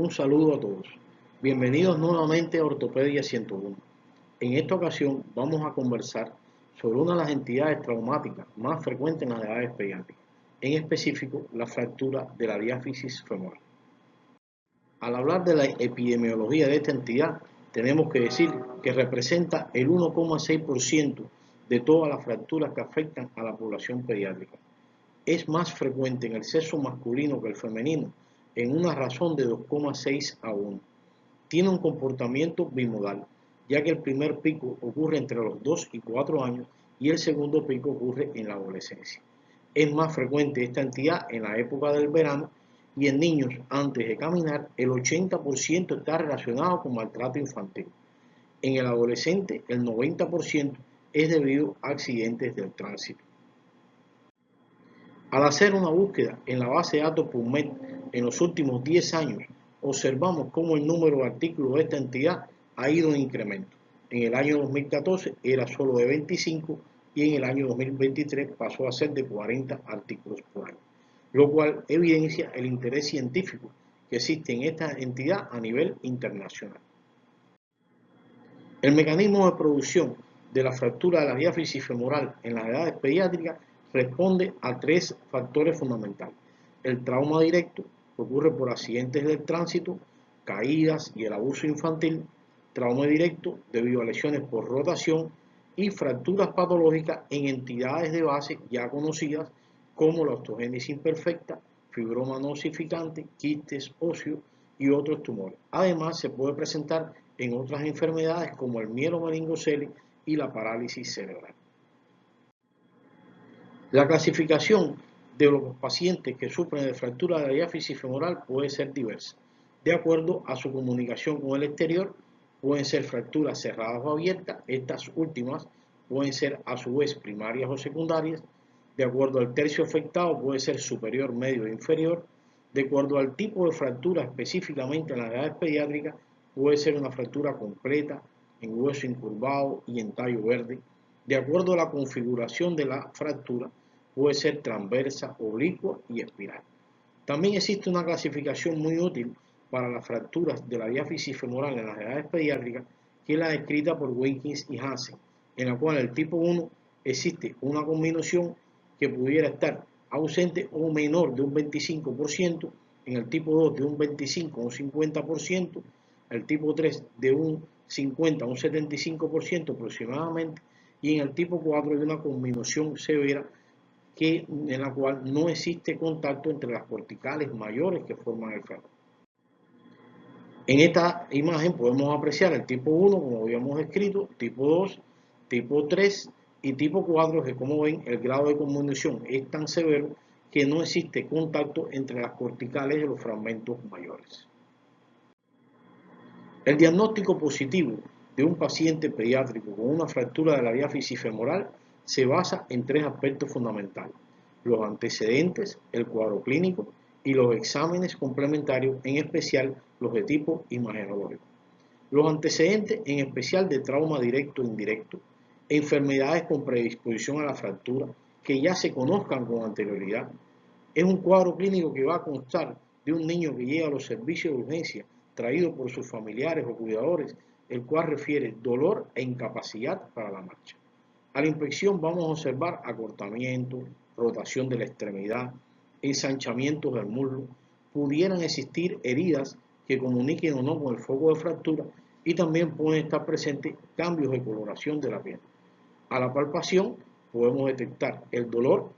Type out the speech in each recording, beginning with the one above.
Un saludo a todos. Bienvenidos nuevamente a Ortopedia 101. En esta ocasión vamos a conversar sobre una de las entidades traumáticas más frecuentes en las edades pediátricas, en específico la fractura de la diáfisis femoral. Al hablar de la epidemiología de esta entidad, tenemos que decir que representa el 1,6% de todas las fracturas que afectan a la población pediátrica. Es más frecuente en el sexo masculino que el femenino, en una razón de 2,6 a 1. Tiene un comportamiento bimodal, ya que el primer pico ocurre entre los 2 y 4 años y el segundo pico ocurre en la adolescencia. Es más frecuente esta entidad en la época del verano y en niños antes de caminar el 80% está relacionado con maltrato infantil. En el adolescente el 90% es debido a accidentes del tránsito. Al hacer una búsqueda en la base de datos PubMed en los últimos 10 años, observamos cómo el número de artículos de esta entidad ha ido en incremento. En el año 2014 era solo de 25 y en el año 2023 pasó a ser de 40 artículos por año, lo cual evidencia el interés científico que existe en esta entidad a nivel internacional. El mecanismo de producción de la fractura de la diáfisis femoral en las edades pediátricas responde a 3 factores fundamentales. El trauma directo, que ocurre por accidentes del tránsito, caídas y el abuso infantil, trauma directo debido a lesiones por rotación y fracturas patológicas en entidades de base ya conocidas como la osteogénesis imperfecta, fibroma no osificante, quistes óseos y otros tumores. Además, se puede presentar en otras enfermedades como el mielomeningocele y la parálisis cerebral. La clasificación de los pacientes que sufren de fractura de la diáfisis femoral puede ser diversa. De acuerdo a su comunicación con el exterior, pueden ser fracturas cerradas o abiertas. Estas últimas pueden ser a su vez primarias o secundarias. De acuerdo al tercio afectado, puede ser superior, medio e inferior. De acuerdo al tipo de fractura específicamente en las edades pediátricas, puede ser una fractura completa, en hueso incurvado y en tallo verde. De acuerdo a la configuración de la fractura, puede ser transversa, oblicua y espiral. También existe una clasificación muy útil para las fracturas de la diáfisis femoral en las edades pediátricas, que es la descrita por Watkins y Hansen, en la cual el tipo 1 existe una combinación que pudiera estar ausente o menor de un 25%, en el tipo 2 de un 25 a un 50%, el tipo 3 de un 50 a un 75% aproximadamente, y en el tipo 4 de una combinación severa en la cual no existe contacto entre las corticales mayores que forman el fémur. En esta imagen podemos apreciar el tipo 1, como habíamos escrito, tipo 2, tipo 3 y tipo 4, que como ven el grado de conmoción es tan severo que no existe contacto entre las corticales de los fragmentos mayores. El diagnóstico positivo de un paciente pediátrico con una fractura de la diáfisis femoral se basa en 3 aspectos fundamentales: los antecedentes, el cuadro clínico y los exámenes complementarios, en especial los de tipo imagenológico. Los antecedentes, en especial de trauma directo e indirecto, enfermedades con predisposición a la fractura que ya se conozcan con anterioridad. Es un cuadro clínico que va a constar de un niño que llega a los servicios de urgencia traído por sus familiares o cuidadores, el cual refiere dolor e incapacidad para la marcha. A la inspección vamos a observar acortamiento, rotación de la extremidad, ensanchamientos del muslo, pudieran existir heridas que comuniquen o no con el foco de fractura y también pueden estar presentes cambios de coloración de la piel. A la palpación podemos detectar el dolor,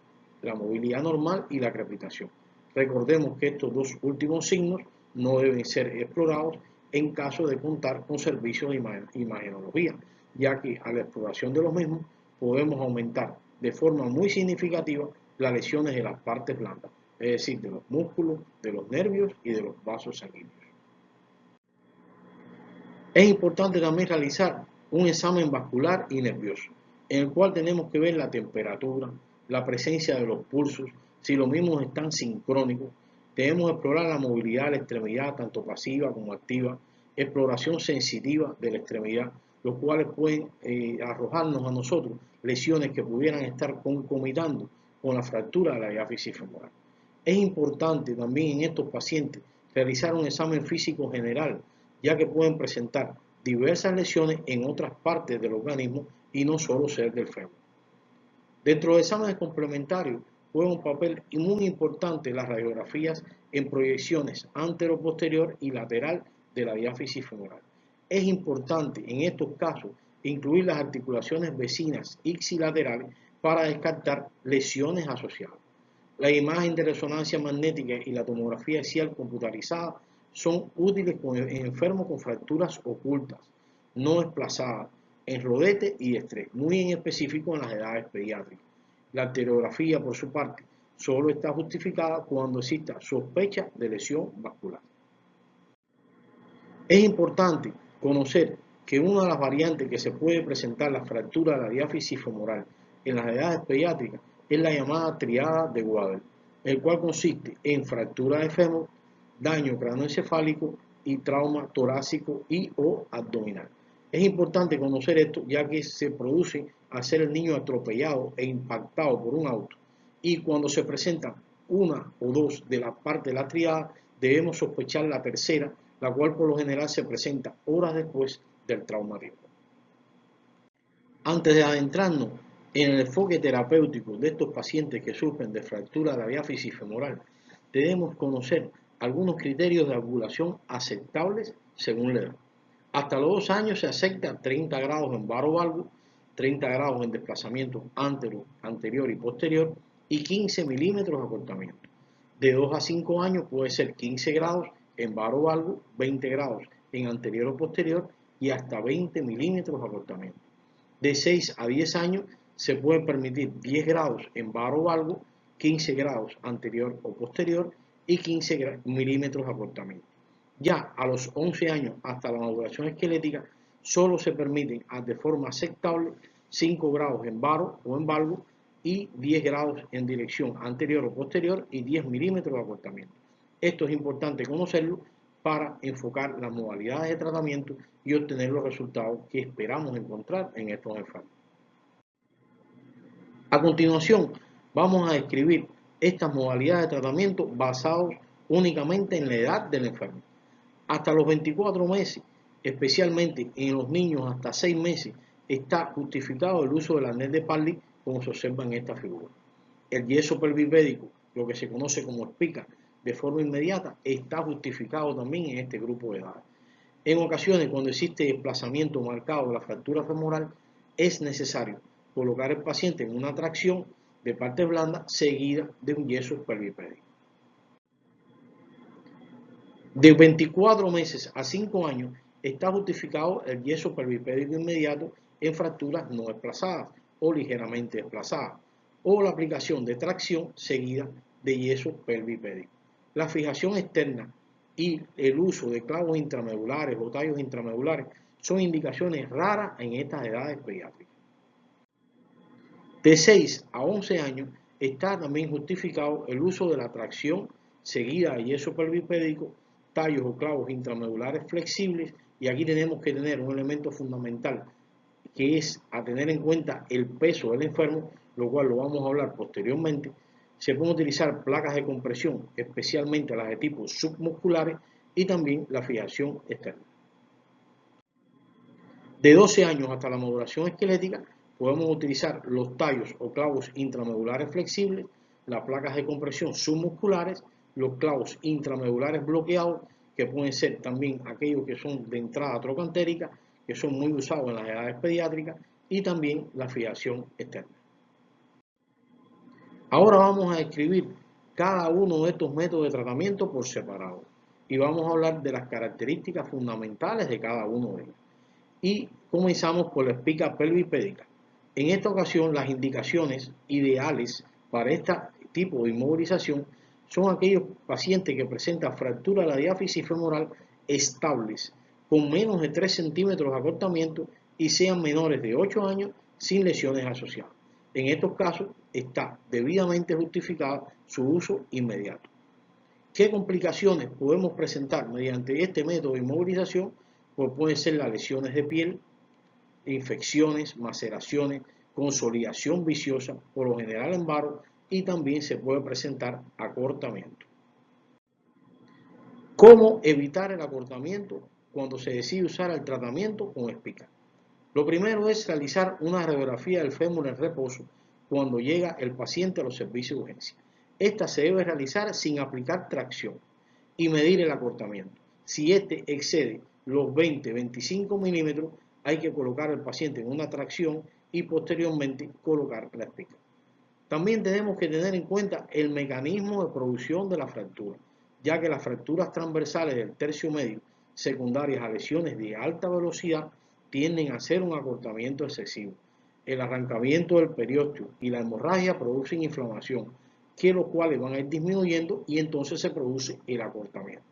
la movilidad normal y la crepitación. Recordemos que estos 2 últimos signos no deben ser explorados en caso de contar con servicios de imagenología, ya que a la exploración de los mismos podemos aumentar de forma muy significativa las lesiones de las partes blandas, es decir, de los músculos, de los nervios y de los vasos sanguíneos. Es importante también realizar un examen vascular y nervioso, en el cual tenemos que ver la temperatura, la presencia de los pulsos, si los mismos están sincrónicos. Debemos explorar la movilidad de la extremidad, tanto pasiva como activa, exploración sensitiva de la extremidad, los cuales pueden arrojarnos a nosotros lesiones que pudieran estar concomitando con la fractura de la diáfisis femoral. Es importante también en estos pacientes realizar un examen físico general, ya que pueden presentar diversas lesiones en otras partes del organismo y no solo ser del fémur. Dentro de exámenes complementarios juega un papel muy importante las radiografías en proyecciones antero-posterior y lateral de la diáfisis femoral. Es importante en estos casos incluir las articulaciones vecinas ipsilaterales para descartar lesiones asociadas. La imagen de resonancia magnética y la tomografía axial computarizada son útiles en enfermos con fracturas ocultas, no desplazadas, en rodete y estrés, muy en específico en las edades pediátricas. La arteriografía, por su parte, solo está justificada cuando exista sospecha de lesión vascular. Es importante conocer que una de las variantes que se puede presentar la fractura de la diáfisis femoral en las edades pediátricas es la llamada triada de Waddell, el cual consiste en fractura de fémur, daño craneoencefálico y trauma torácico y o abdominal. Es importante conocer esto ya que se produce al ser el niño atropellado e impactado por un auto, y cuando se presentan una o dos de las partes de la triada debemos sospechar la tercera, la cual por lo general se presenta horas después del traumatismo. Antes de adentrarnos en el enfoque terapéutico de estos pacientes que sufren de fractura de la diáfisis femoral, debemos conocer algunos criterios de angulación aceptables según la edad. Hasta los 2 años se acepta 30 grados en varo-valgo, 30 grados en desplazamiento anterior y posterior y 15 milímetros de acortamiento. De 2 a 5 años puede ser 15 grados en varo-valgo, 20 grados en anterior o posterior y hasta 20 milímetros de acortamiento. De 6 a 10 años se puede permitir 10 grados en varo-valgo, 15 grados anterior o posterior y 15 milímetros de acortamiento. Ya a los 11 años hasta la maduración esquelética solo se permiten de forma aceptable 5 grados en varo o en valgo y 10 grados en dirección anterior o posterior y 10 milímetros de acortamiento. Esto es importante conocerlo para enfocar las modalidades de tratamiento y obtener los resultados que esperamos encontrar en estos enfermos. A continuación, vamos a describir estas modalidades de tratamiento basados únicamente en la edad del enfermo. Hasta los 24 meses, especialmente en los niños hasta 6 meses, está justificado el uso del arnés de Parley, como se observa en esta figura. El yeso pelvipédico, lo que se conoce como espica, de forma inmediata, está justificado también en este grupo de edades. En ocasiones, cuando existe desplazamiento marcado de la fractura femoral, es necesario colocar al paciente en una tracción de parte blanda seguida de un yeso pelvipédico. De 24 meses a 5 años está justificado el yeso pelvipédico inmediato en fracturas no desplazadas o ligeramente desplazadas, o la aplicación de tracción seguida de yeso pelvipédico. La fijación externa y el uso de clavos intramedulares o tallos intramedulares son indicaciones raras en estas edades pediátricas. De 6 a 11 años está también justificado el uso de la tracción seguida de yeso pelvipédico, tallos o clavos intramedulares flexibles, y aquí tenemos que tener un elemento fundamental que es a tener en cuenta el peso del enfermo, lo cual lo vamos a hablar posteriormente. Se pueden utilizar placas de compresión, especialmente las de tipo submusculares, y también la fijación externa. De 12 años hasta la maduración esquelética podemos utilizar los tallos o clavos intramedulares flexibles, las placas de compresión submusculares, los clavos intramedulares bloqueados, que pueden ser también aquellos que son de entrada trocantérica, que son muy usados en las edades pediátricas, y también la fijación externa. Ahora vamos a describir cada uno de estos métodos de tratamiento por separado y vamos a hablar de las características fundamentales de cada uno de ellos. Y comenzamos por la espica pelvipédica. En esta ocasión, las indicaciones ideales para este tipo de inmovilización son aquellos pacientes que presentan fractura de la diáfisis femoral estables, con menos de 3 centímetros de acortamiento y sean menores de 8 años sin lesiones asociadas. En estos casos está debidamente justificado su uso inmediato. ¿Qué complicaciones podemos presentar mediante este método de inmovilización? Pues pueden ser las lesiones de piel, infecciones, maceraciones, consolidación viciosa, por lo general en varo, y también se puede presentar acortamiento. ¿Cómo evitar el acortamiento cuando se decide usar el tratamiento con espica? Lo primero es realizar una radiografía del fémur en reposo cuando llega el paciente a los servicios de urgencia. Esta se debe realizar sin aplicar tracción y medir el acortamiento. Si este excede los 20-25 milímetros, hay que colocar al paciente en una tracción y posteriormente colocar la espica. También tenemos que tener en cuenta el mecanismo de producción de la fractura, ya que las fracturas transversales del tercio medio, secundarias a lesiones de alta velocidad, tienden a hacer un acortamiento excesivo. El arrancamiento del periósteo y la hemorragia producen inflamación, que los cuales van a ir disminuyendo y entonces se produce el acortamiento.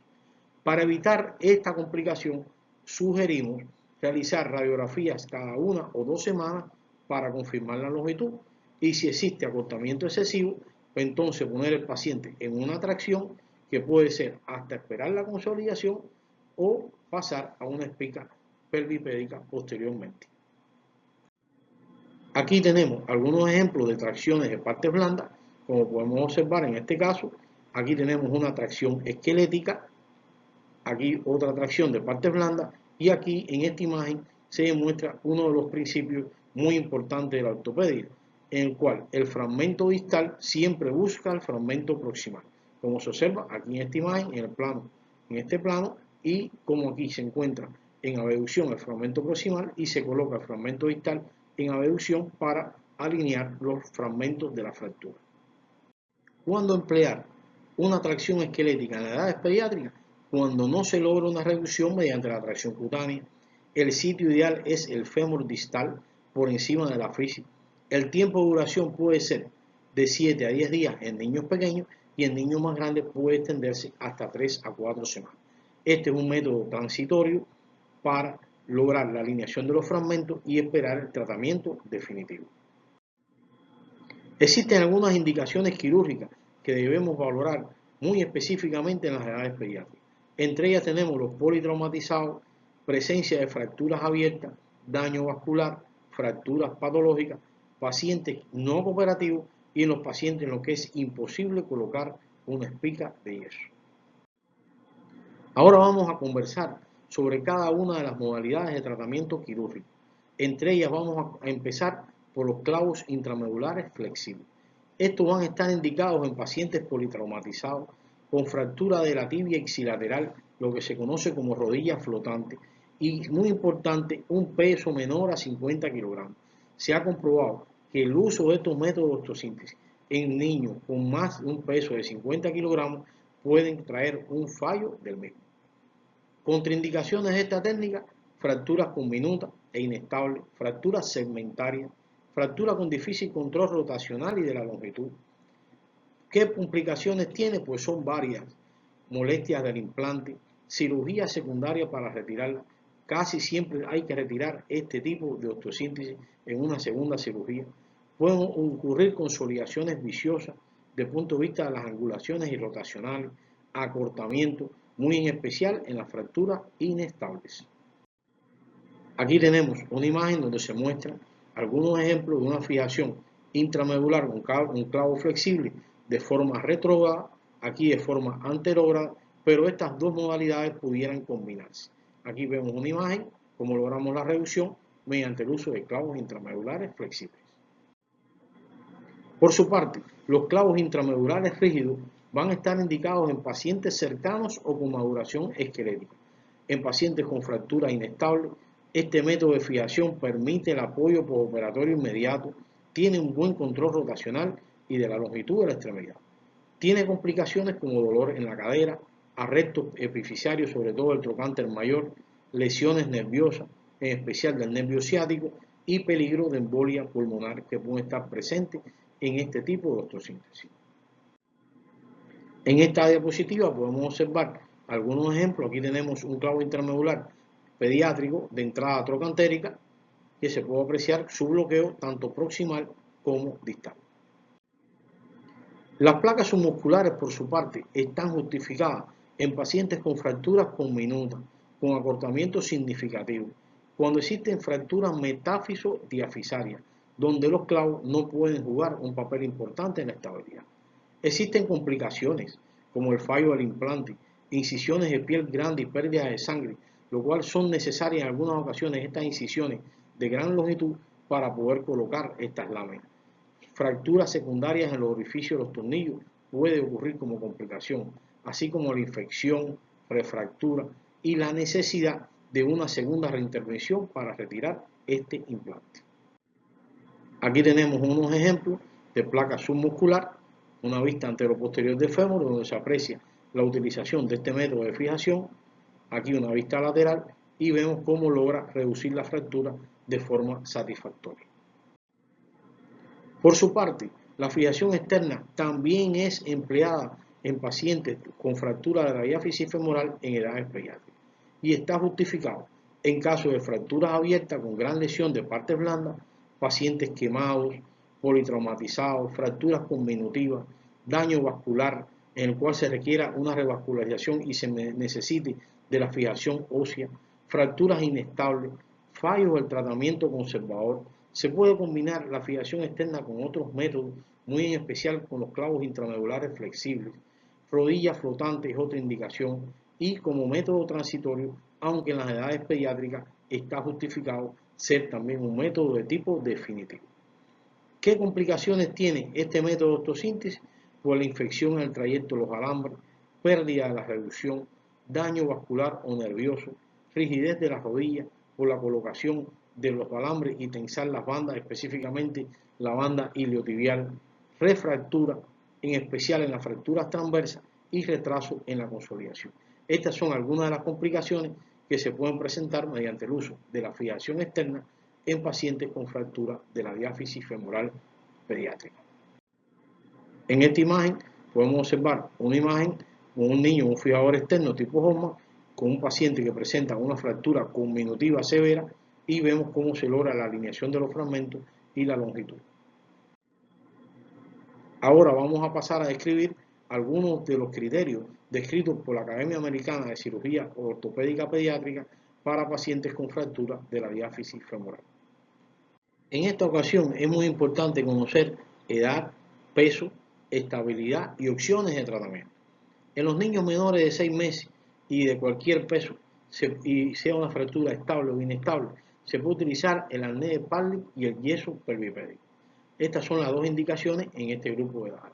Para evitar esta complicación, sugerimos realizar radiografías cada 1 o 2 semanas para confirmar la longitud y si existe acortamiento excesivo, pues entonces poner al paciente en una tracción que puede ser hasta esperar la consolidación o pasar a una espica pelvipédica posteriormente. Aquí tenemos algunos ejemplos de tracciones de partes blandas, como podemos observar en este caso. Aquí tenemos una tracción esquelética, aquí otra tracción de partes blandas y aquí en esta imagen se demuestra uno de los principios muy importantes de la ortopedia, en el cual el fragmento distal siempre busca el fragmento proximal, como se observa aquí en esta imagen, en este plano, y como aquí se encuentra en abducción el fragmento proximal y se coloca el fragmento distal en abducción para alinear los fragmentos de la fractura. ¿Cuándo emplear una tracción esquelética en la edad pediátrica? Cuando no se logra una reducción mediante la tracción cutánea. El sitio ideal es el fémur distal por encima de la fisis. El tiempo de duración puede ser de 7 a 10 días en niños pequeños y en niños más grandes puede extenderse hasta 3 a 4 semanas. Este es un método transitorio para lograr la alineación de los fragmentos y esperar el tratamiento definitivo. Existen algunas indicaciones quirúrgicas que debemos valorar muy específicamente en las edades pediátricas. Entre ellas tenemos los politraumatizados, presencia de fracturas abiertas, daño vascular, fracturas patológicas, pacientes no cooperativos y en los pacientes en los que es imposible colocar una espica de yeso. Ahora vamos a conversar sobre cada una de las modalidades de tratamiento quirúrgico. Entre ellas vamos a empezar por los clavos intramedulares flexibles. Estos van a estar indicados en pacientes politraumatizados con fractura de la tibia ipsilateral, lo que se conoce como rodilla flotante, y muy importante, un peso menor a 50 kilogramos. Se ha comprobado que el uso de estos métodos de osteosíntesis en niños con más de un peso de 50 kilogramos pueden traer un fallo del mismo. Contraindicaciones de esta técnica: fracturas con minuta e inestable, fracturas segmentarias, fractura con difícil control rotacional y de la longitud. ¿Qué complicaciones tiene? Pues son varias: molestias del implante, cirugía secundaria para retirarla. Casi siempre hay que retirar este tipo de osteosíntesis en una segunda cirugía. Pueden ocurrir consolidaciones viciosas desde el punto de vista de las angulaciones y rotacionales, acortamiento, muy en especial en las fracturas inestables. Aquí tenemos una imagen donde se muestran algunos ejemplos de una fijación intramedular con un clavo flexible de forma retrógrada, aquí de forma anterógrada, pero estas dos modalidades pudieran combinarse. Aquí vemos una imagen, cómo logramos la reducción mediante el uso de clavos intramedulares flexibles. Por su parte, los clavos intramedulares rígidos van a estar indicados en pacientes cercanos o con maduración esquelética. En pacientes con fractura inestable, este método de fijación permite el apoyo postoperatorio inmediato, tiene un buen control rotacional y de la longitud de la extremidad. Tiene complicaciones como dolor en la cadera, arrestos epifisiarios, sobre todo el trocánter mayor, lesiones nerviosas, en especial del nervio ciático, y peligro de embolia pulmonar que puede estar presente en este tipo de osteosíntesis. En esta diapositiva podemos observar algunos ejemplos. Aquí tenemos un clavo intramedular pediátrico de entrada trocantérica que se puede apreciar su bloqueo tanto proximal como distal. Las placas submusculares, por su parte, están justificadas en pacientes con fracturas con minuta, con acortamiento significativo, cuando existen fracturas metáfiso-diafisarias, donde los clavos no pueden jugar un papel importante en la estabilidad. Existen complicaciones, como el fallo del implante, incisiones de piel grande y pérdida de sangre, lo cual son necesarias en algunas ocasiones estas incisiones de gran longitud para poder colocar estas láminas. Fracturas secundarias en los orificios de los tornillos puede ocurrir como complicación, así como la infección, refractura y la necesidad de una segunda reintervención para retirar este implante. Aquí tenemos unos ejemplos de placa submuscular, una vista anteroposterior del fémur donde se aprecia la utilización de este método de fijación, aquí una vista lateral y vemos cómo logra reducir la fractura de forma satisfactoria. Por su parte, la fijación externa también es empleada en pacientes con fractura de la diáfisis femoral en edades pediátricas y está justificado en caso de fracturas abiertas con gran lesión de partes blandas, pacientes quemados, politraumatizados, fracturas conminutivas, daño vascular en el cual se requiera una revascularización y se necesite de la fijación ósea, fracturas inestables, fallos del tratamiento conservador. Se puede combinar la fijación externa con otros métodos, muy en especial con los clavos intramedulares flexibles. Rodillas flotantes es otra indicación y como método transitorio, aunque en las edades pediátricas está justificado ser también un método de tipo definitivo. ¿Qué complicaciones tiene este método de osteosíntesis? Pues la infección en el trayecto de los alambres, pérdida de la reducción, daño vascular o nervioso, rigidez de las rodillas por la colocación de los alambres y tensar las bandas, específicamente la banda iliotibial, refractura, en especial en las fracturas transversas y retraso en la consolidación. Estas son algunas de las complicaciones que se pueden presentar mediante el uso de la fijación externa en pacientes con fractura de la diáfisis femoral pediátrica. En esta imagen podemos observar una imagen con un niño, un fijador externo tipo Hoffman, con un paciente que presenta una fractura conminutiva severa y vemos cómo se logra la alineación de los fragmentos y la longitud. Ahora vamos a pasar a describir algunos de los criterios descritos por la Academia Americana de Cirugía Ortopédica Pediátrica para pacientes con fractura de la diáfisis femoral. En esta ocasión es muy importante conocer edad, peso, estabilidad y opciones de tratamiento. En los niños menores de 6 meses y de cualquier peso, y sea una fractura estable o inestable, se puede utilizar el arnés de Pallick y el yeso pelvipédico. Estas son las dos indicaciones en este grupo de edad.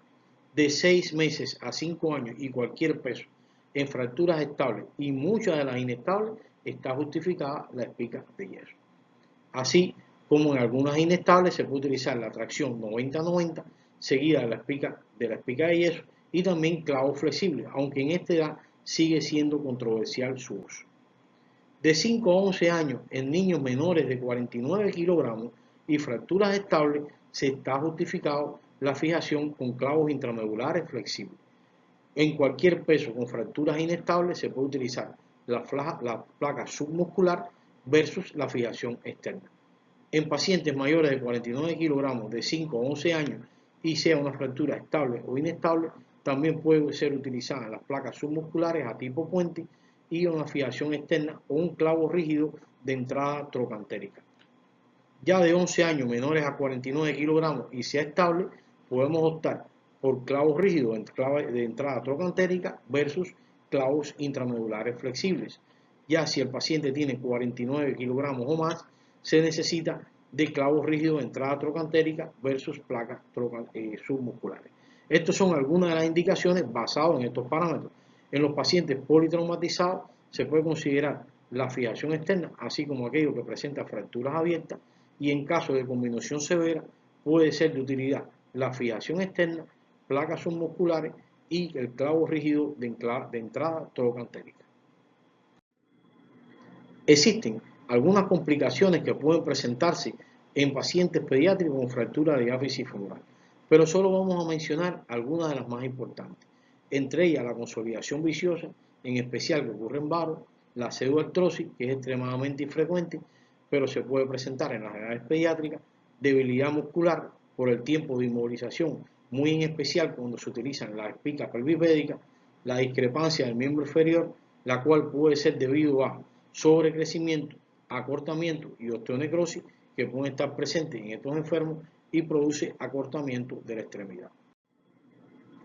De 6 meses a 5 años y cualquier peso, en fracturas estables y muchas de las inestables, está justificada la espica de yeso. Así como en algunas inestables se puede utilizar la tracción 90-90 seguida de la espica de yeso y también clavos flexibles, aunque en esta edad sigue siendo controversial su uso. De 5 a 11 años en niños menores de 49 kilogramos y fracturas estables se está justificado la fijación con clavos intramedulares flexibles. En cualquier peso con fracturas inestables se puede utilizar la placa submuscular versus la fijación externa. En pacientes mayores de 49 kilogramos de 5 a 11 años y sea una fractura estable o inestable, también puede ser utilizada las placas submusculares a tipo puente y una fijación externa o un clavo rígido de entrada trocantérica. Ya de 11 años menores a 49 kilogramos y sea estable, podemos optar por clavos rígidos de entrada trocantérica versus clavos intramedulares flexibles. Ya si el paciente tiene 49 kilogramos o más, se necesita de clavos rígidos de entrada trocantérica versus placas submusculares. Estas son algunas de las indicaciones basadas en estos parámetros. En los pacientes politraumatizados se puede considerar la fijación externa, así como aquello que presenta fracturas abiertas, y en caso de combinación severa puede ser de utilidad la fijación externa, placas submusculares y el clavo rígido de entrada trocantérica. Existen algunas complicaciones que pueden presentarse en pacientes pediátricos con fractura de diáfisis femoral, pero solo vamos a mencionar algunas de las más importantes. Entre ellas la consolidación viciosa, en especial que ocurre en varos, la pseudoartrosis, que es extremadamente infrecuente, pero se puede presentar en las edades pediátricas, debilidad muscular por el tiempo de inmovilización, muy en especial cuando se utilizan las espicas pelvipédicas, la discrepancia del miembro inferior, la cual puede ser debido a sobrecrecimiento, acortamiento y osteonecrosis que pueden estar presentes en estos enfermos y produce acortamiento de la extremidad.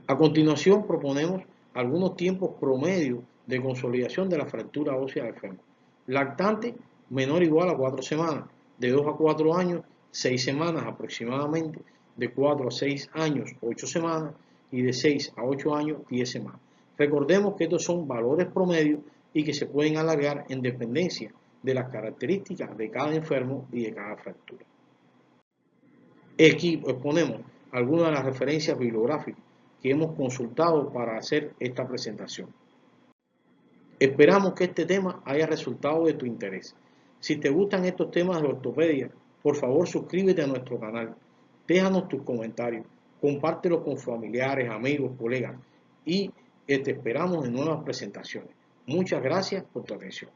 A continuación proponemos algunos tiempos promedio de consolidación de la fractura ósea del fémur. Lactante menor o igual a 4 semanas, de 2 a 4 años, 6 semanas aproximadamente, de 4 a 6 años, 8 semanas, y de 6 a 8 años, 10 semanas. Recordemos que estos son valores promedios y que se pueden alargar en dependencia de las características de cada enfermo y de cada fractura. Aquí exponemos algunas de las referencias bibliográficas que hemos consultado para hacer esta presentación. Esperamos que este tema haya resultado de tu interés. Si te gustan estos temas de ortopedia, por favor suscríbete a nuestro canal, déjanos tus comentarios, compártelos con familiares, amigos, colegas y te esperamos en nuevas presentaciones. Muchas gracias por tu atención.